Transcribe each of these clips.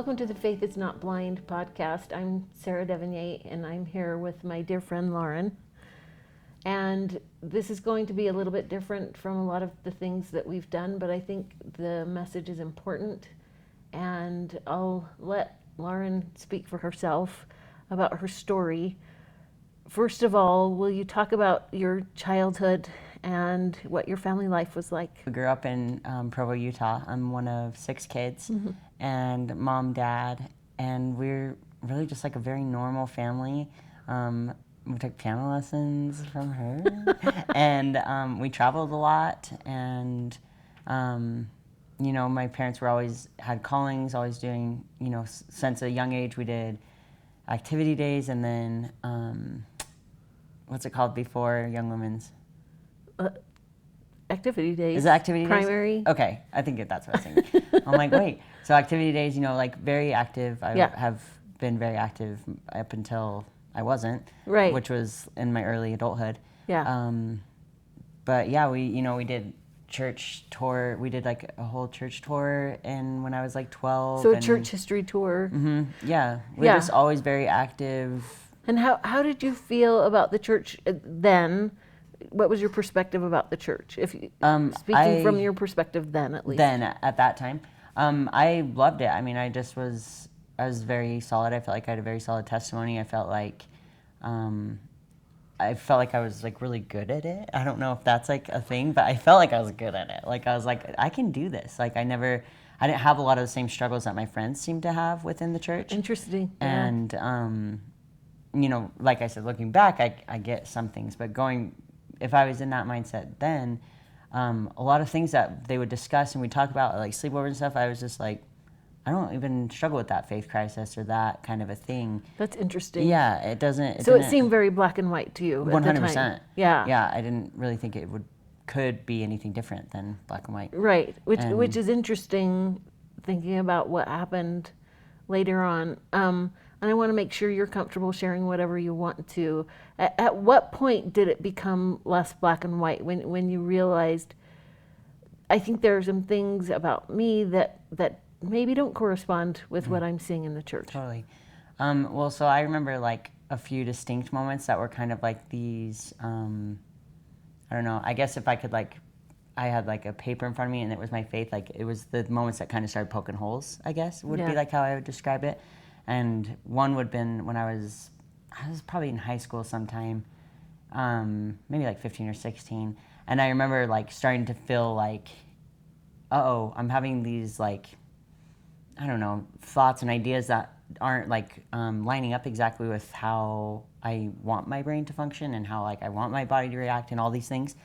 Welcome to the Faith is Not Blind podcast. I'm Sarah Devonier, and I'm here with my dear friend Lauren. And this is going to be a little bit different from a lot of the things that we've done, but I think the message is important. And I'll let Lauren speak for herself about her story. First of all, will you talk about your childhood and what your family life was like? I grew up in Provo, Utah. I'm one of 6 kids, and mom, dad, and we're really just like a very normal family. We took piano lessons from her, and we traveled a lot, and you know, my parents were always had callings, always doing, you know, since a young age we did activity days, and then what's it called before Young Women's? Activity days. Is it activity days? Primary. Okay, I think that's what I was thinking. I'm like, wait. So activity days, you know, like very active. I have been very active up until I wasn't. Right. Which was in my early adulthood. Yeah. But yeah, we did church tour. We did like a whole church tour when I was like 12. So a church history tour. Yeah. We were just always very active. And how did you feel about the church then? What was your perspective about the church? If you, speaking from your perspective then, at least. Then, at that time, I loved it. I mean, I was very solid. I felt like I had a very solid testimony. I felt like I was like really good at it. I don't know if that's like a thing, but I felt like I was good at it. Like I was like, I can do this. Like I didn't have a lot of the same struggles that my friends seemed to have within the church. Interesting. And you know, like I said, looking back, I get some things, but if I was in that mindset then, a lot of things that they would discuss and we talk about, like sleepovers and stuff, I was just like, I don't even struggle with that faith crisis or that kind of a thing. That's interesting. Yeah, it doesn't. So it seemed very black and white to you. 100%. Yeah. Yeah, I didn't really think it could be anything different than black and white. Right, which is interesting, thinking about what happened later on. And I want to make sure you're comfortable sharing whatever you want to. At what point did it become less black and white? When you realized, I think there are some things about me that maybe don't correspond with what I'm seeing in the church. Totally. Well, so I remember like a few distinct moments that were kind of like these, I don't know, I guess if I could like, I had like a paper in front of me and it was my faith, like it was the moments that kind of started poking holes, I guess, would be like how I would describe it. And one would have been when I was probably in high school sometime, maybe like 15 or 16. And I remember like starting to feel like, I'm having these like, I don't know, thoughts and ideas that aren't like lining up exactly with how I want my brain to function and how like I want my body to react and all these things.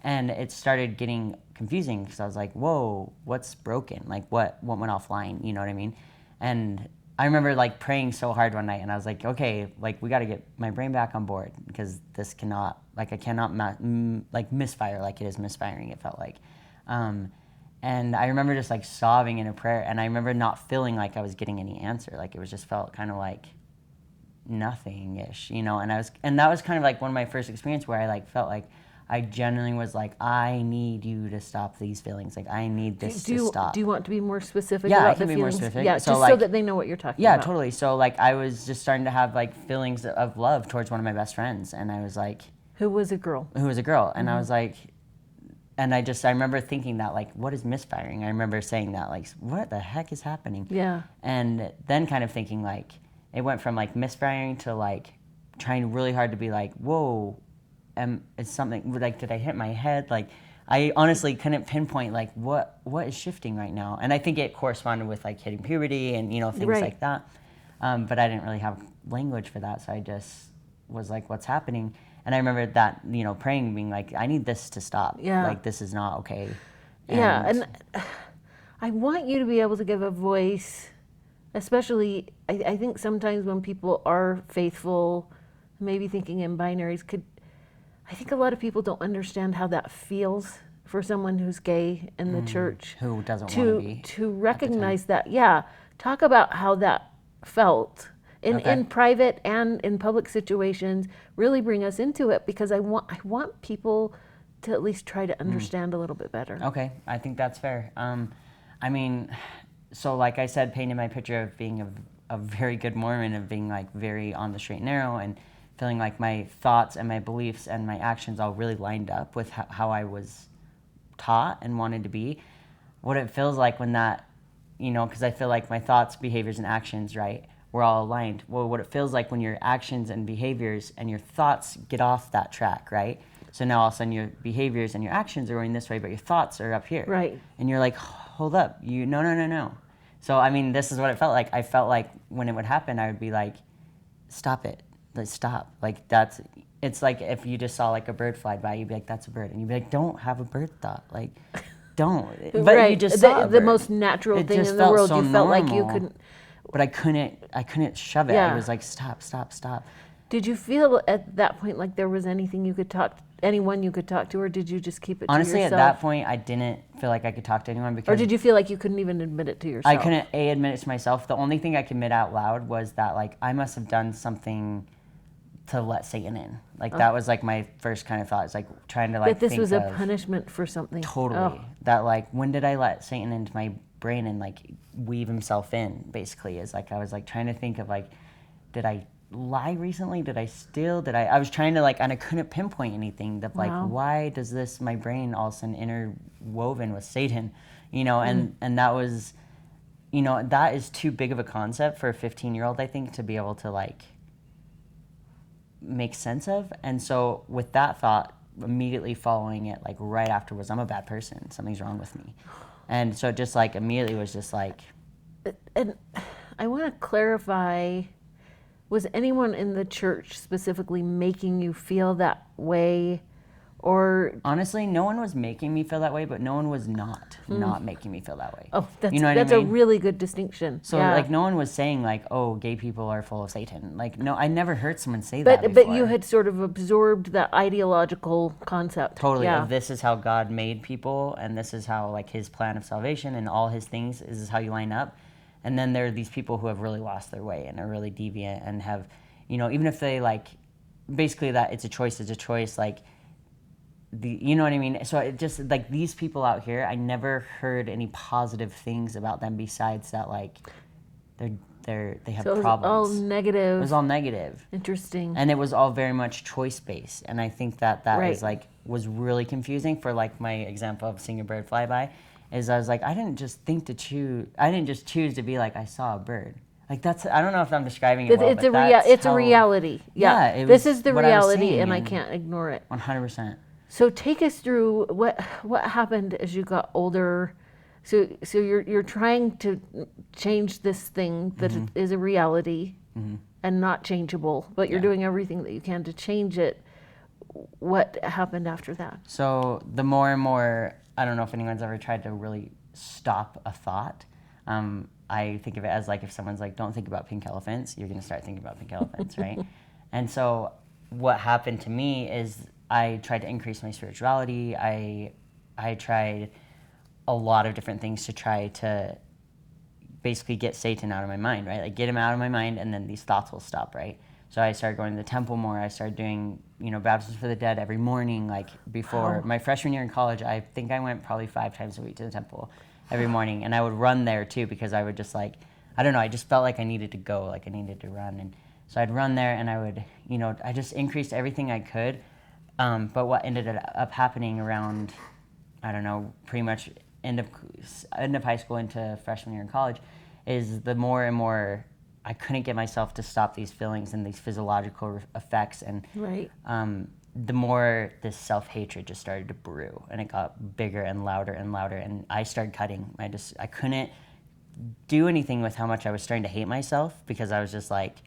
And it started getting confusing because I was like, whoa, what's broken? Like what went offline? You know what I mean? And I remember like praying so hard one night and I was like, okay, like we got to get my brain back on board because this cannot, like I cannot like misfire like it is misfiring, it felt like. And I remember just like sobbing in a prayer and I remember not feeling like I was getting any answer. Like it was just felt kind of like nothing-ish, you know? And that was kind of like one of my first experiences where I like felt like I genuinely was like, I need you to stop these feelings. Like, I need this to stop. Do you want to be more specific about the feelings? Yeah, I can be more specific. Yeah, so just like, so that they know what you're talking about. Yeah, totally. So, like, I was just starting to have, like, feelings of love towards one of my best friends. And I was like... Who was a girl. And I was like... And I remember thinking that, like, what is misfiring? I remember saying that, like, what the heck is happening? Yeah. And then kind of thinking, like, it went from, like, misfiring to, like, trying really hard to be like, whoa... is something like, did I hit my head? Like, I honestly couldn't pinpoint like what is shifting right now. And I think it corresponded with like hitting puberty and, you know, things like that. But I didn't really have language for that. So I just was like, what's happening? And I remember that, you know, praying, being like, I need this to stop. Yeah. Like, this is not okay. And I want you to be able to give a voice, especially, I think sometimes when people are faithful, maybe thinking in binaries, I think a lot of people don't understand how that feels for someone who's gay in the church. Who doesn't want to be. To recognize that, yeah. Talk about how that felt in private and in public situations. Really bring us into it because I want people to at least try to understand a little bit better. Okay, I think that's fair. I mean, so like I said, painted my picture of being a very good Mormon, of being like very on the straight and narrow, and feeling like my thoughts and my beliefs and my actions all really lined up with how I was taught and wanted to be. What it feels like when that, because I feel like my thoughts, behaviors, and actions, right, we're all aligned. Well, what it feels like when your actions and behaviors and your thoughts get off that track, right? So now all of a sudden your behaviors and your actions are going this way, but your thoughts are up here. Right. And you're like, hold up, no. So, I mean, this is what it felt like. I felt like when it would happen, I would be like, stop it. Let's stop. Like, it's like if you just saw like a bird fly by, you'd be like, that's a bird. And you'd be like, don't have a bird thought. Like, don't. But right. you just saw the most natural thing in the world. So you felt normal, like you couldn't. But I couldn't shove it. Yeah. I was like, stop. Did you feel at that point like there was anyone you could talk to, or did you just keep it to Honestly, yourself? at that point, I didn't feel like I could talk to anyone because... Or did you feel like you couldn't even admit it to yourself? I couldn't, admit it to myself. The only thing I could admit out loud was that, like, I must have done something to let Satan in. Like, that was, like, my first kind of thought. It's, like, trying to, like, that this think was a of- punishment for something. Totally. Oh. That, like, when did I let Satan into my brain and, like, weave himself in, basically, is, like, I was, like, trying to think of, like, did I lie recently? Did I steal? I was trying to, like, and I couldn't pinpoint anything. That, like, Wow. why does my brain all of a sudden interwoven with Satan? And that was, that is too big of a concept for a 15-year-old, I think, to be able to, like, make sense of. And so with that thought, immediately following it, like, right afterwards, I'm a bad person. Something's wrong with me. And so just, like, immediately was just, like... And I want to clarify, was anyone in the church specifically making you feel that way? Or Honestly, no one was making me feel that way, but no one was not making me feel that way. oh, that's You know what I that's a mean? really good distinction. So, yeah. like, no one was saying, like, oh, gay people are full of Satan. Like, no, I never heard someone say that before. But you had sort of absorbed that ideological concept. Totally. Yeah. Of this is how God made people, and this is how, like, his plan of salvation and all his things, this is how you line up. And then there are these people who have really lost their way and are really deviant and have, even if they, like, basically that it's a choice, like, you know what I mean? So it just, like, these people out here, I never heard any positive things about them besides that, like, they have So it was problems. all negative. It was all negative. Interesting. And it was all very much choice-based. And I think that Right. is, like, was really confusing for, like, my example of seeing a bird fly by, is I was like, I didn't just choose to be like, I saw a bird. Like, that's, I don't know if I'm describing it well, it's but that's a reality. Yeah. it This was is the what I was reality, seeing, and I can't ignore it. 100%. So take us through what happened as you got older. So you're trying to change this thing that is a reality and not changeable, but you're doing everything that you can to change it. What happened after that? So the more and more, I don't know if anyone's ever tried to really stop a thought. I think of it as, like, if someone's like, don't think about pink elephants, you're going to start thinking about pink elephants, right? And so what happened to me is I tried to increase my spirituality. I tried a lot of different things to try to basically get Satan out of my mind, right? Like, get him out of my mind, and then these thoughts will stop, right? So I started going to the temple more. I started doing, baptisms for the dead every morning. Like, before my freshman year in college, I think I went probably 5 times a week to the temple every morning. And I would run there, too, because I would just, like, I don't know, I just felt like I needed to go, like I needed to run. And so I'd run there, and I would, I just increased everything I could. But what ended up happening around, I don't know, pretty much end of high school into freshman year in college, is the more and more I couldn't get myself to stop these feelings and these physiological effects, and Right. The more this self-hatred just started to brew, and it got bigger and louder, and I started cutting. I couldn't do anything with how much I was starting to hate myself, because I was just like,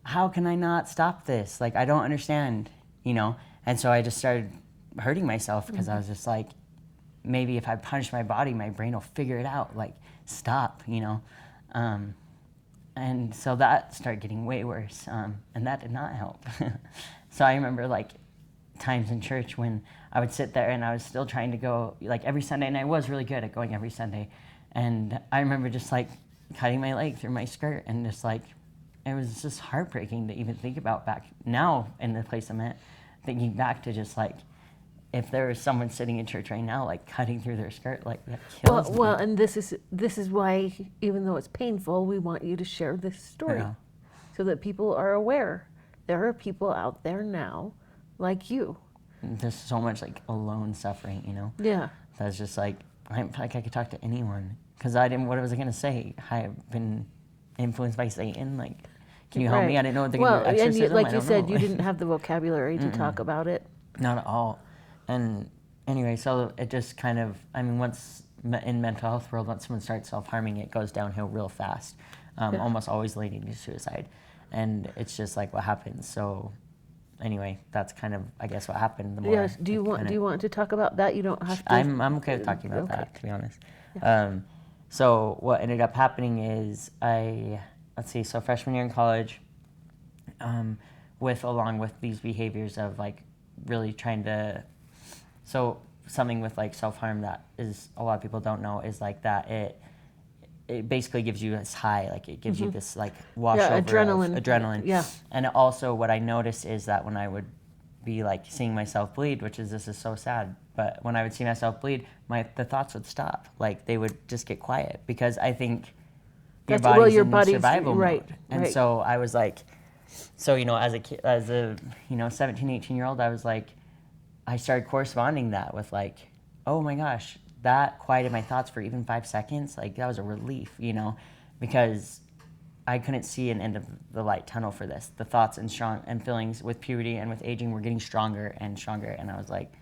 how can I not stop this? Like, I don't understand, And so I just started hurting myself, because I was just like, maybe if I punish my body, my brain will figure it out. Like, stop, And so that started getting way worse, and that did not help. So I remember, like, times in church when I would sit there and I was still trying to go, like, every Sunday, and I was really good at going every Sunday. And I remember just, like, cutting my leg through my skirt, and just, like, it was just heartbreaking to even think about back now in the place I'm at, thinking back to just, like, if there was someone sitting in church right now, like cutting through their skirt, like that kills me. Well, and this is why, even though it's painful, we want you to share this story, Yeah. so that people are aware. There are people out there now, like you. There's so much like alone suffering, you know. Yeah. That's just like I could talk to anyone because I didn't. What was I gonna say? I've been influenced by Satan. Like, can you help me? I didn't know what they're gonna do. Exorcism? And like I you don't said, know. you didn't have the vocabulary to talk about it. Not at all. And anyway, so it just kind of, I mean, once in mental health world, once someone starts self-harming, it goes downhill real fast, almost always leading to suicide. And it's just like what happens. So anyway, that's kind of, I guess, what happened. The more Yes. Do you want to talk about that? You don't have to. I'm okay with talking about that, to be honest. So what ended up happening is so freshman year in college, along with these behaviors of like really trying to, so something with like self-harm that is a lot of people don't know is like that it basically gives you this high, like it gives you this like wash over adrenaline. Yeah. And also what I noticed is that when I would be like seeing myself bleed, this is so sad, but when I would see myself bleed, the thoughts would stop. Like they would just get quiet because I think your body's in survival mode. And so I was like, so, you know, as a kid, as a, 17, 18-year-old, I was like, I started corresponding that with like, oh my gosh, that quieted my thoughts for even 5 seconds. Like that was a relief, you know, because I couldn't see an end of the light tunnel for this. The thoughts and feelings with puberty and with aging were getting stronger and stronger. And I was like,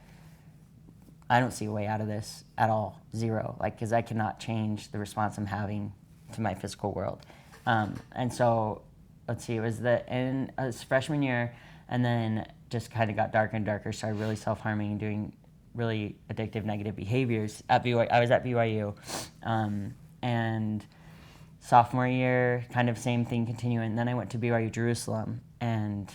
I don't see a way out of this at all. Zero. Like, because I cannot change the response I'm having to my physical world. And so, let's see, it was freshman year, and then just kind of got darker and darker, started really self-harming and doing really addictive, negative behaviors. I was at BYU. And sophomore year, kind of same thing continuing. And then I went to BYU Jerusalem, and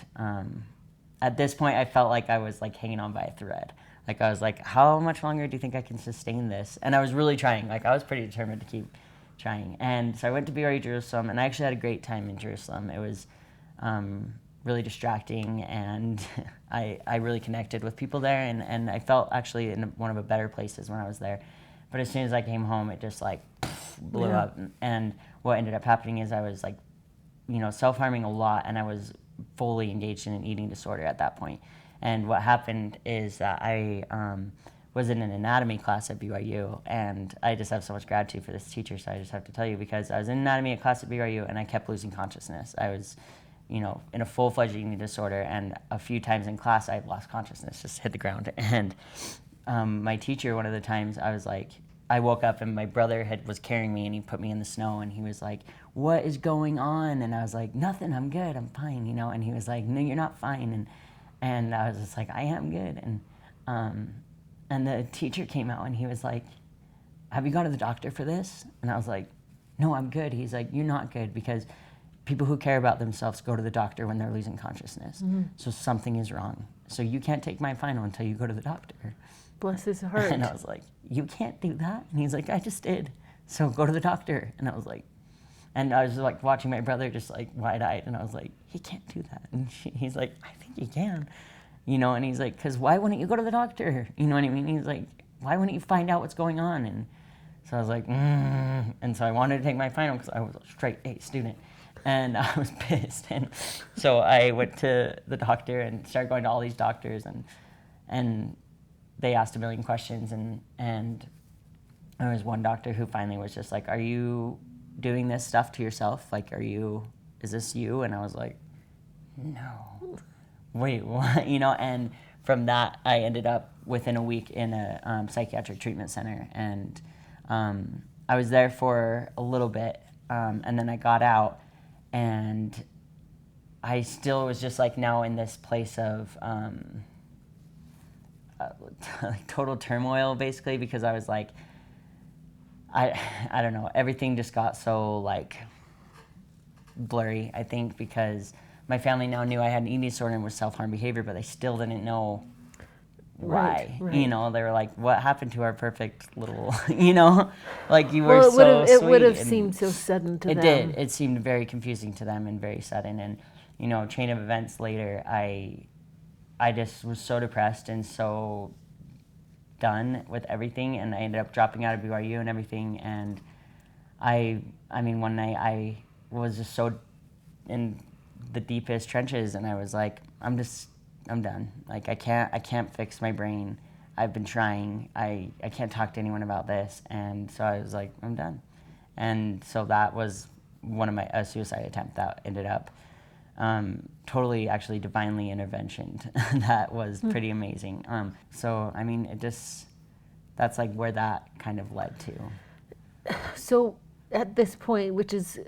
at this point, I felt like I was like hanging on by a thread. Like I was like, how much longer do you think I can sustain this? And I was really trying. Like I was pretty determined to keep trying. And so I went to BYU Jerusalem, and I actually had a great time in Jerusalem. It was really distracting, and I really connected with people there, and I felt actually in one of the better places when I was there. But as soon as I came home, it just like blew up. And what ended up happening is I was like, self-harming a lot, and I was fully engaged in an eating disorder at that point. And what happened is that I was in an anatomy class at BYU, and I just have so much gratitude for this teacher, so I just have to tell you, because I was in anatomy class at BYU, and I kept losing consciousness. I was, in a full-fledged eating disorder, and a few times in class I lost consciousness, just hit the ground. And my teacher, one of the times, I woke up and my brother was carrying me, and he put me in the snow, and he was like, "What is going on?" And I was like, "Nothing, I'm good, I'm fine," And he was like, "No, you're not fine." And I was just like, "I am good." And the teacher came out, and he was like, "Have you gone to the doctor for this?" And I was like, "No, I'm good." He's like, "You're not good, because people who care about themselves go to the doctor when they're losing consciousness. Mm-hmm. So something is wrong. So you can't take my final until you go to the doctor." Bless his heart. And I was like, "You can't do that." And he's like, "I just did. So go to the doctor." And I was like, and I was like watching my brother just like wide-eyed, and I was like, "He can't do that." And he's like, "I think he can." And he's like, "'Cause why wouldn't you go to the doctor?" You know what I mean? He's like, "Why wouldn't you find out what's going on?" And so I was like, And so I wanted to take my final because I was a straight A student. And I was pissed. And so I went to the doctor and started going to all these doctors, and they asked a million questions, and there was one doctor who finally was just like, "Are you doing this stuff to yourself? Like, is this you?" And I was like, "No." Wait, what? And from that, I ended up within a week in a psychiatric treatment center, and I was there for a little bit, and then I got out, and I still was just like now in this place of total turmoil, basically, because I was like, I don't know, everything just got so like blurry, I think, because my family now knew I had an eating disorder and was self-harm behavior, but they still didn't know why. Right. They were like, "What happened to our perfect little," like you were it sweet. would have seemed so sudden to them. It did. It seemed very confusing to them and very sudden. And, chain of events later, I just was so depressed and so done with everything, and I ended up dropping out of BYU and everything. And I mean, one night I was just so in the deepest trenches, and I was like, I'm done. Like, I can't fix my brain. I've been trying. I can't talk to anyone about this. And so I was like, I'm done. And so that was a suicide attempt that ended up totally actually divinely interventioned. That was pretty amazing. So, I mean, that's like where that kind of led to. So at this point, which is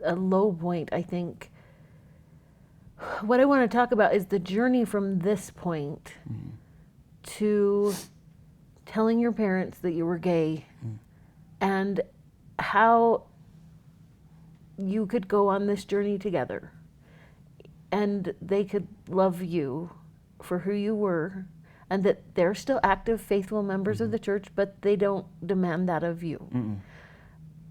a low point, I think, what I want to talk about is the journey from this point to telling your parents that you were gay and how you could go on this journey together and they could love you for who you were, and that they're still active, faithful members of the church, but they don't demand that of you.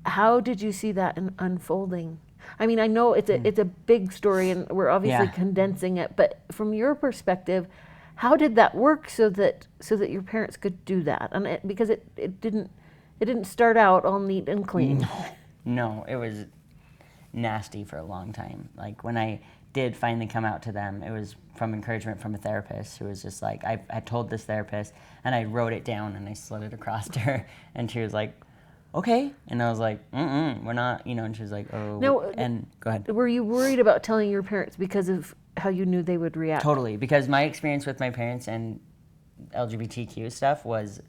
How did you see that unfolding? I mean, I know it's a big story, and we're obviously condensing it. But from your perspective, how did that work so that your parents could do that? And because it didn't start out all neat and clean. No, it was nasty for a long time. Like, when I did finally come out to them, it was from encouragement from a therapist who was just like, I told this therapist, and I wrote it down and I slid it across to her, and she was like, okay. And I was like, we're not, and she was like, oh. No, and go ahead. Were you worried about telling your parents because of how you knew they would react? Totally, because my experience with my parents and LGBTQ stuff was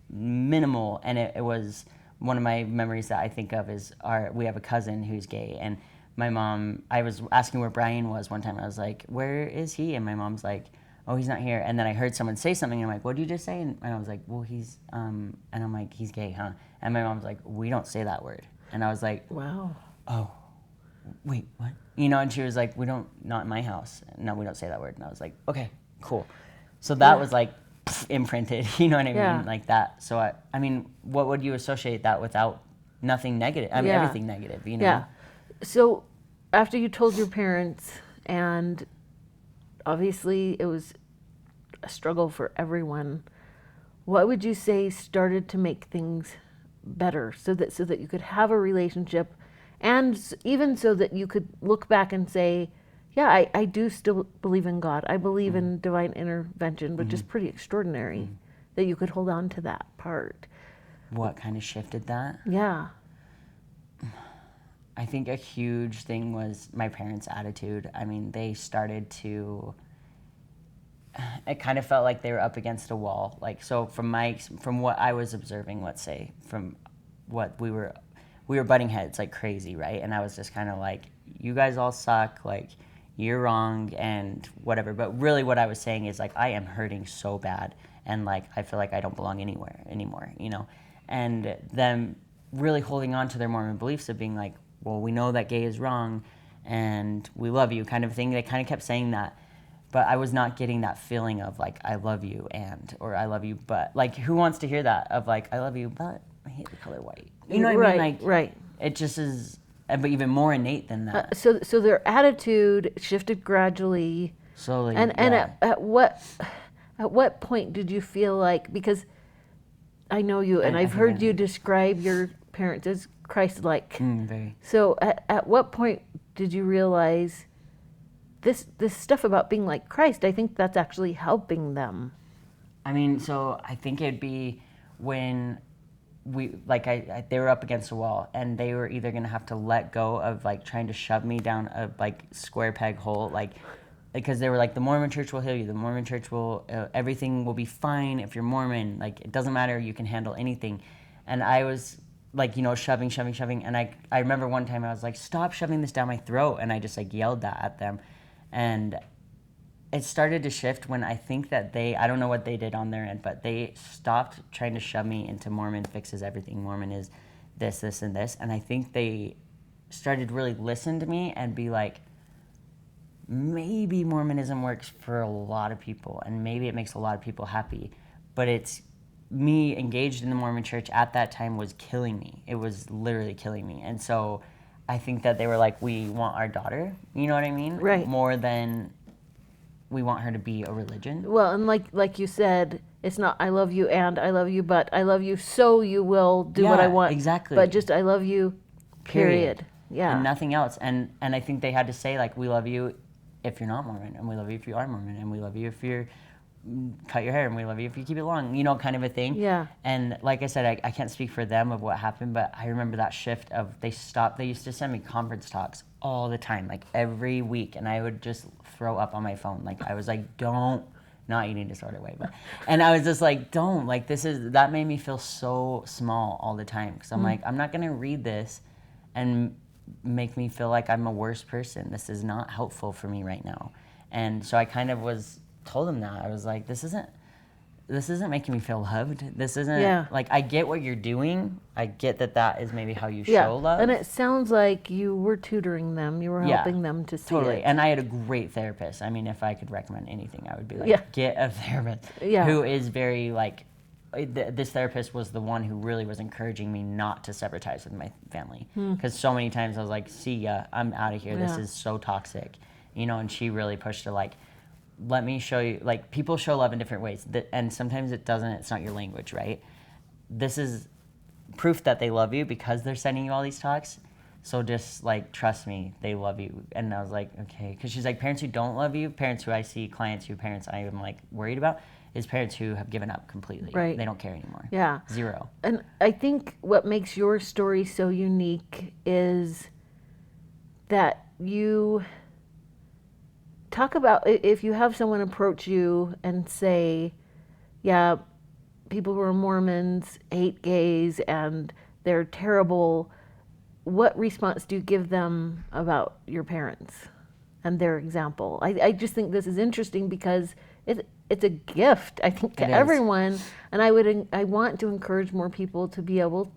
minimal, and it was one of my memories that I think of is we have a cousin who's gay, and my mom, I was asking where Brian was one time. I was like, where is he? And my mom's like, oh, he's not here. And then I heard someone say something, and I'm like, what did you just say? And I was like, well, he's, and I'm like, he's gay, huh? And my mom's like, we don't say that word. And I was like, wow. Oh, wait, what? And she was like, not in my house. No, we don't say that word. And I was like, okay, cool. So that was like imprinted, you know what I mean? Like that. So I mean, what would you associate that without nothing negative? I mean, everything negative, Yeah. So after you told your parents, and obviously it was a struggle for everyone, what would you say started to make things better so that you could have a relationship, and even so that you could look back and say, yeah, I do still believe in God. I believe in divine intervention, which is pretty extraordinary that you could hold on to that part. What kind of shifted that? Yeah. I think a huge thing was my parents' attitude. I mean, they started to, it kind of felt like they were up against a wall. Like, so from what I was observing, let's say, from what we were butting heads like crazy, right? And I was just kind of like, you guys all suck, like, you're wrong and whatever. But really what I was saying is, like, I am hurting so bad, and like, I feel like I don't belong anywhere anymore, And them really holding on to their Mormon beliefs of being like, well, we know that gay is wrong and we love you, kind of thing. They kind of kept saying that, but I was not getting that feeling of like, I love you or I love you, but like, who wants to hear that of like, I love you, but I hate the color white. You know what I mean? Like, right. It just is, but even more innate than that. So their attitude shifted gradually. Slowly. And at what point did you feel like, because I know you and I've heard you describe your parents as Christ-like. Very. So at what point did you realize this stuff about being like Christ, I think that's actually helping them? I mean, so I think it'd be when they were up against a wall, and they were either going to have to let go of like trying to shove me down a like square peg hole, like, because they were like, the Mormon church will heal you, the Mormon church will, everything will be fine if you're Mormon, like, it doesn't matter, you can handle anything. And I was like, shoving, and I remember one time I was like, stop shoving this down my throat, and I just like yelled that at them. And it started to shift when I think that I don't know what they did on their end, but they stopped trying to shove me into Mormon fixes everything, Mormon is this, and this. And I think they started to really listen to me and be like, maybe Mormonism works for a lot of people, and maybe it makes a lot of people happy, but it's me engaged in the Mormon church at that time was killing me. It was literally killing me. And so I think that they were like, we want our daughter, you know what I mean? Right. More than we want her to be a religion. Well, and like you said, It's not I love you and I love you, but I love you so you will do what I Yeah, want. exactly. But just I love you, period. Yeah. And nothing else. And I think they had to say, like, we love you if you're not Mormon, and we love you if you are Mormon, and we love you if you're cut your hair, and we love you if you keep it long, you know, kind of a thing. Yeah. And like I said, I can't speak for them of what happened, but I remember that shift of they used to send me conference talks all the time, like every week, and I would just throw up on my phone. Like, I was like, don't, not eating disorder way, but, and I was just like, don't, like, that made me feel so small all the time, because I'm like, I'm not going to read this and make me feel like I'm a worse person. This is not helpful for me right now. And so I kind of told him that. I was like, this isn't making me feel loved. This isn't, like, I get what you're doing. I get that is maybe how you show love. And it sounds like you were tutoring them. You were helping them to see totally. it. And I had a great therapist. I mean, if I could recommend anything, I would be like, get a therapist who is very, like, this therapist was the one who really was encouraging me not to sever ties with my family. Because so many times I was like, see ya, I'm out of here. This is so toxic. You know, and she really pushed to, like, let me show you, like, people show love in different ways. And sometimes it's not your language, right? This is proof that they love you because they're sending you all these talks. So just, like, trust me, they love you. And I was like, okay. Because she's like, parents who don't love you, parents who I see, clients who parents I am, like, worried about, is parents who have given up completely. Right. They don't care anymore. Yeah. Zero. And I think what makes your story so unique is that you talk about, if you have someone approach you and say, yeah, people who are Mormons hate gays and they're terrible, what response do you give them about your parents and their example? I just think this is interesting because it's a gift, I think, to everyone. And I want to encourage more people to be able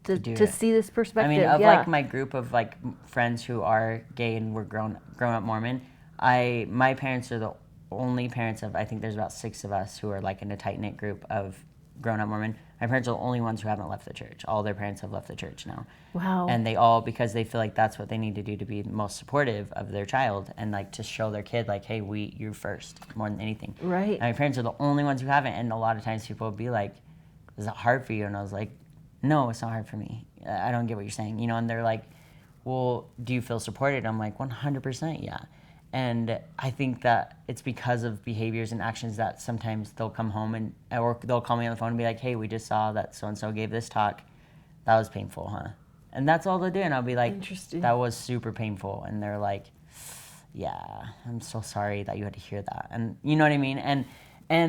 to see this perspective. I mean, of like my group of like friends who are gay and were grown up Mormon, my parents are the only parents of, I think there's about 6 of us who are like in a tight knit group of grown up Mormon. My parents are the only ones who haven't left the church. All their parents have left the church now. Wow. And they all, because they feel like that's what they need to do to be most supportive of their child and like to show their kid like, hey, you're first more than anything. Right. And my parents are the only ones who haven't. And a lot of times people will be like, is it hard for you? And I was like, no, it's not hard for me. I don't get what you're saying. You know, and they're like, well, do you feel supported? I'm like, 100%, yeah. And I think that it's because of behaviors and actions that sometimes they'll come home or they'll call me on the phone and be like, hey, we just saw that so-and-so gave this talk. That was painful, huh? And that's all they'll do. And I'll be like, that was super painful. And they're like, yeah, I'm so sorry that you had to hear that. And you know what I mean?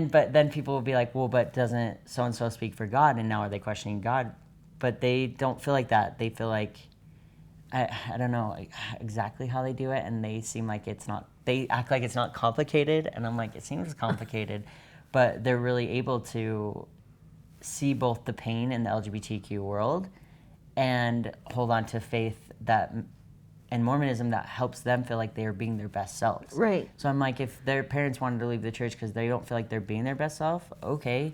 But then people will be like, well, but doesn't so-and-so speak for God? And now are they questioning God? But they don't feel like that. They feel like, I don't know exactly how they do it, and they seem like they act like it's not complicated, and I'm like, it seems complicated, but they're really able to see both the pain in the LGBTQ world and hold on to faith and Mormonism that helps them feel like they're being their best selves. Right. So I'm like, if their parents wanted to leave the church because they don't feel like they're being their best self, okay,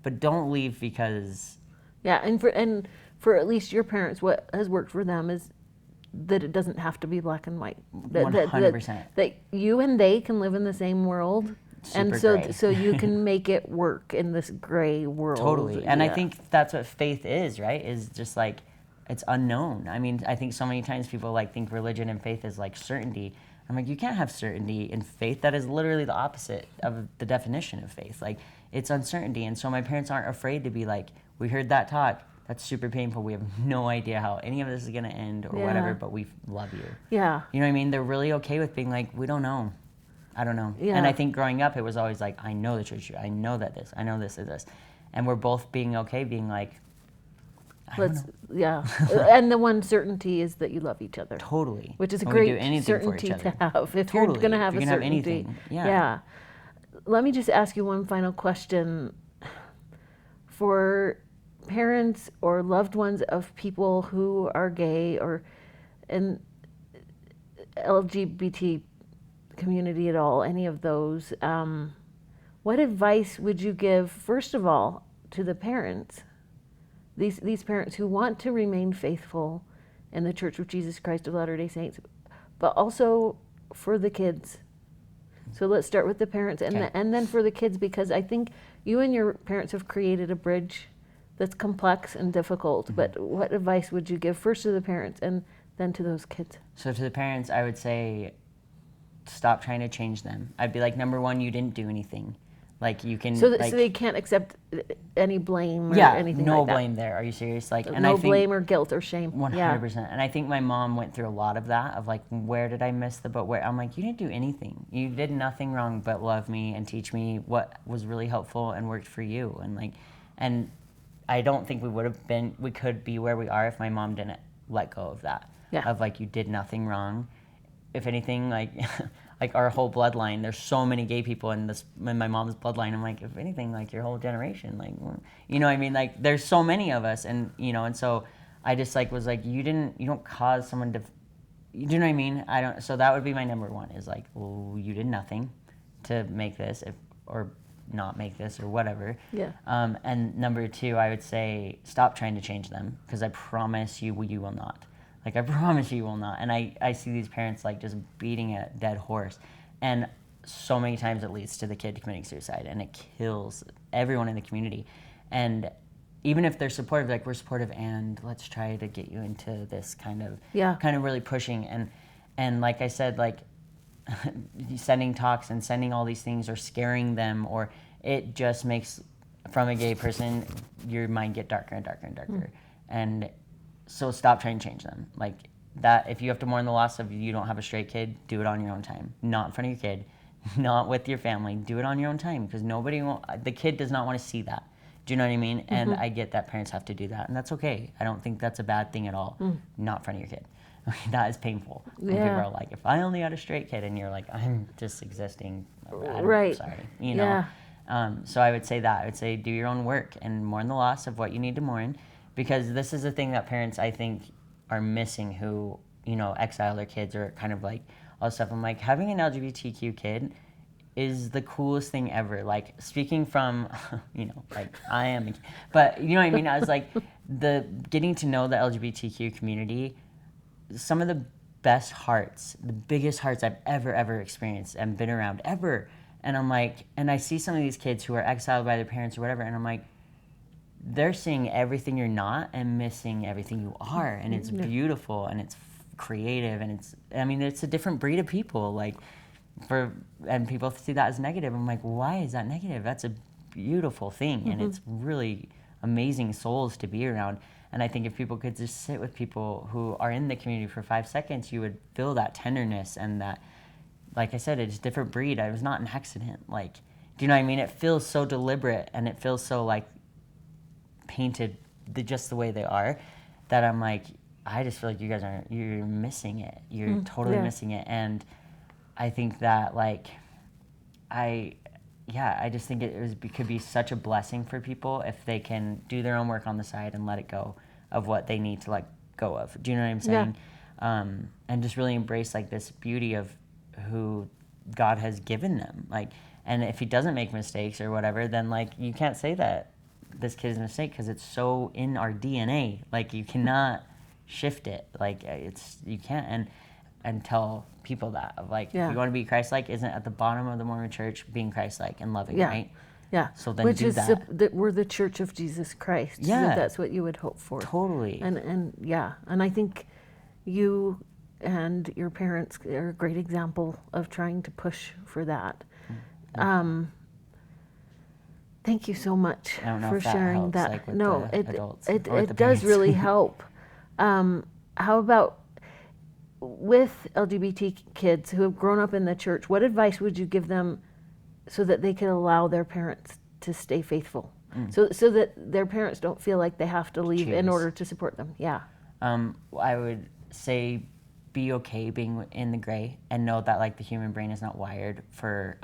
but don't leave because... Yeah, and for at least your parents, what has worked for them is that it doesn't have to be black and white. 100%. That you and they can live in the same world, and so you can make it work in this gray world. Totally, and I think that's what faith is, right? Is just like it's unknown. I mean, I think so many times people like think religion and faith is like certainty. I'm like, you can't have certainty in faith. That is literally the opposite of the definition of faith. Like, it's uncertainty, and so my parents aren't afraid to be like, we heard that talk. That's super painful. We have no idea how any of this is going to end or whatever, but we love you. Yeah. You know what I mean? They're really okay with being like, we don't know. I don't know. Yeah. And I think growing up, it was always like, I know the church. I know that I know this is this. And we're both being okay, being like, I don't know. Yeah. And the one certainty is that you love each other. Totally. Which is a And we do great anything for each certainty other. to have. If Totally. you're going to have If a you can have certainty. anything. Yeah. Yeah. Let me just ask you one final question. For parents or loved ones of people who are gay or in LGBT community at all, any of those, what advice would you give, first of all, to the parents, these parents who want to remain faithful in the Church of Jesus Christ of Latter-day Saints, but also for the kids So let's start with the parents and, Okay. and then for the kids, because I think you and your parents have created a bridge that's complex and difficult. But what advice would you give first to the parents and then to those kids? So to the parents, I would say, stop trying to change them. I'd be like, number one, you didn't do anything. Like you can, So, that, like, so they can't accept any blame or yeah, anything no like that. blame there. Are you serious? Like, and No I think blame or guilt or shame. 100%. And I think my mom went through a lot of that, of like, where did I miss the boat? Where I'm like, you didn't do anything. You did nothing wrong but love me and teach me what was really helpful and worked for you. And like, and I don't think we could be where we are if my mom didn't let go of that. Yeah. Of like, you did nothing wrong. If anything, like, like our whole bloodline, there's so many gay people in my mom's bloodline. I'm like, if anything, like your whole generation, like, you know what I mean? Like there's so many of us, and you know, and so I just like was like, you don't cause someone to, you know what I mean? So that would be my number one is like, well, you did nothing to make this or not make this or whatever. Yeah. And number two, I would say, stop trying to change them, because I promise you will not. Like, I promise you will not. And I see these parents, like, just beating a dead horse. And so many times it leads to the kid committing suicide. And it kills everyone in the community. And even if they're supportive, like, we're supportive and let's try to get you into this kind of really pushing. And like I said, like, sending talks and sending all these things or scaring them, or it just makes, from a gay person, your mind get darker and darker and darker. And so stop trying to change them. Like that, if you have to mourn the loss of you don't have a straight kid, do it on your own time. Not in front of your kid, not with your family. Do it on your own time, because the kid does not want to see that. Do you know what I mean? And I get that parents have to do that, and that's okay. I don't think that's a bad thing at all. Not in front of your kid. That is painful. When people are like, if I only had a straight kid, and you're like, I'm just existing. Right. Sorry. You know? So I would say that. I would say do your own work and mourn the loss of what you need to mourn. Because this is a thing that parents, I think, are missing who, you know, exile their kids or kind of like all this stuff. I'm like, having an LGBTQ kid is the coolest thing ever. Like, speaking from, you know, like, I am, but you know what I mean? I was like, getting to know the LGBTQ community, some of the best hearts, the biggest hearts I've ever experienced and been around ever. And I'm like, and I see some of these kids who are exiled by their parents or whatever, and I'm like, they're seeing everything you're not and missing everything you are, and it's beautiful and it's creative, and it's a different breed of people. Like, and people see that as negative. I'm like, why is that negative? That's a beautiful thing, and it's really amazing souls to be around. And I think if people could just sit with people who are in the community for 5 seconds, you would feel that tenderness and that, like I said, it's a different breed. It was not an accident. Like, do you know what I mean? It feels so deliberate, and it feels so like painted just the way they are, that I'm like, I just feel like you guys you're missing it. You're totally missing it. And I think that, like, I just think it could be such a blessing for people if they can do their own work on the side and let it go of what they need to let go of. Do you know what I'm saying? And just really embrace, like, this beauty of who God has given them. Like, and if he doesn't make mistakes or whatever, then, like, you can't say that this kid is a mistake, because it's so in our DNA. Like, you cannot shift it. Like, you can't. And tell people that, of like, if you want to be Christ-like, isn't at the bottom of the Mormon church being Christ-like and loving, right? Yeah. So then Which do is that. We're the Church of Jesus Christ. Yeah. So that's what you would hope for. Totally. And I think you and your parents are a great example of trying to push for that. Thank you so much I don't know for if that sharing helps, that. like, with No, the adults or with it the does parents. really help. How about with LGBT kids who have grown up in the church? What advice would you give them so that they can allow their parents to stay faithful, so that their parents don't feel like they have to leave in order to support them? Yeah. I would say be okay being in the gray, and know that, like, the human brain is not wired for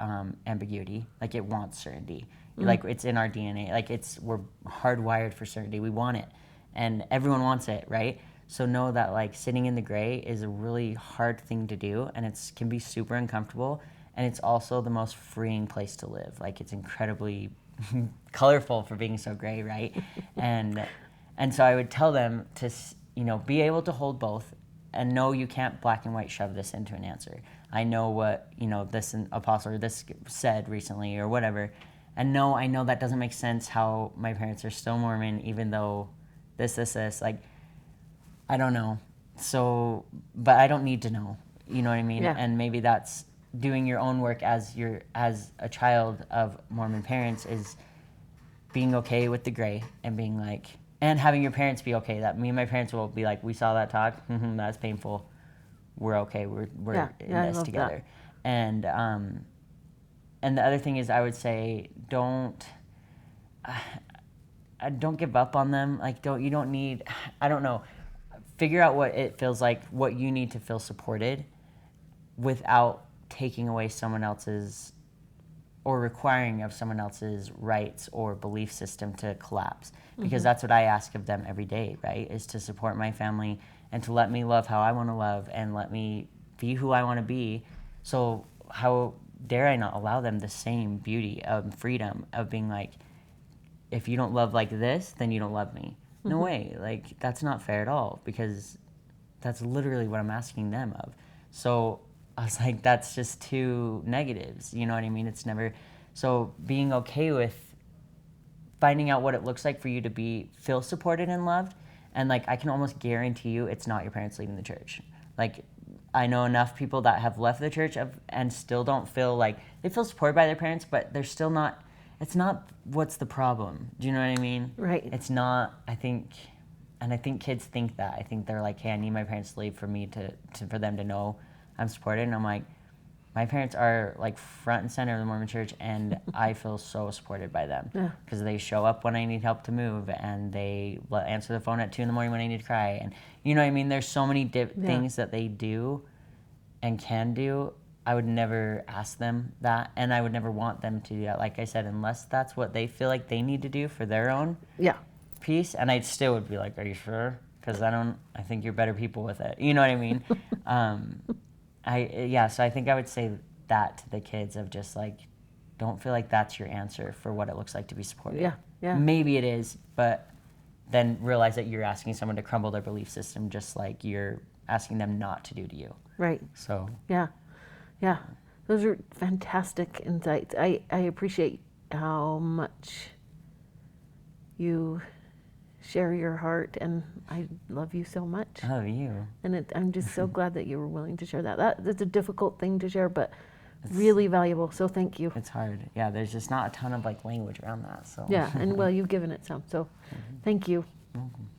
ambiguity. Like, it wants certainty. Like, it's in our DNA. Like, we're hardwired for certainty. We want it, and everyone wants it, right? So know that, like, sitting in the gray is a really hard thing to do, and it can be super uncomfortable, and it's also the most freeing place to live. Like, it's incredibly colorful for being so gray, right? and so I would tell them to, be able to hold both, and know you can't black and white shove this into an answer. I know what, this apostle or this said recently or whatever. And no, I know that doesn't make sense how my parents are still Mormon, even though this. Like, I don't know. So, but I don't need to know. You know what I mean? Yeah. And maybe that's doing your own work as a child of Mormon parents, is being okay with the gray and being like, and having your parents be okay. That me and my parents will be like, we saw that talk. That's painful. We're okay. We're in I this love together. And the other thing is, I would say, don't give up on them. Like, you don't need, I don't know, figure out what it feels like, what you need to feel supported without taking away someone else's or requiring of someone else's rights or belief system to collapse. Because that's what I ask of them every day, right? Is to support my family and to let me love how I want to love and let me be who I want to be. So how dare I not allow them the same beauty of freedom of being like, if you don't love like this, then you don't love me. No way. Like, that's not fair at all, because that's literally what I'm asking them of. So I was like, that's just two negatives. You know what I mean? It's never. So being okay with finding out what it looks like for you to feel supported and loved. And like, I can almost guarantee you it's not your parents leaving the church. Like, I know enough people that have left the church and still don't feel like they feel supported by their parents, but they're still not. It's not what's the problem. Do you know what I mean? Right. It's not, I think kids think that. I think they're like, hey, I need my parents to leave for me for them to know I'm supported. And I'm like, my parents are like front and center of the Mormon church, and I feel so supported by them. Yeah. Because they show up when I need help to move, and they answer the phone at 2 a.m. when I need to cry. And you know what I mean? There's so many things that they do and can do. I would never ask them that, and I would never want them to do that. Like I said, unless that's what they feel like they need to do for their own peace. And I still would be like, are you sure? Because I think you're better people with it. You know what I mean? So I think I would say that to the kids, of just like, don't feel like that's your answer for what it looks like to be supported. Yeah. Maybe it is, but then realize that you're asking someone to crumble their belief system just like you're asking them not to do to you. Right. So. Yeah. Those are fantastic insights. I appreciate how much you share your heart, and I love you so much. I love you. And I'm just so glad that you were willing to share that. That's a difficult thing to share, but really valuable. So thank you. It's hard. Yeah, there's just not a ton of like language around that. So. Yeah, and well, you've given it some. So thank you. Welcome.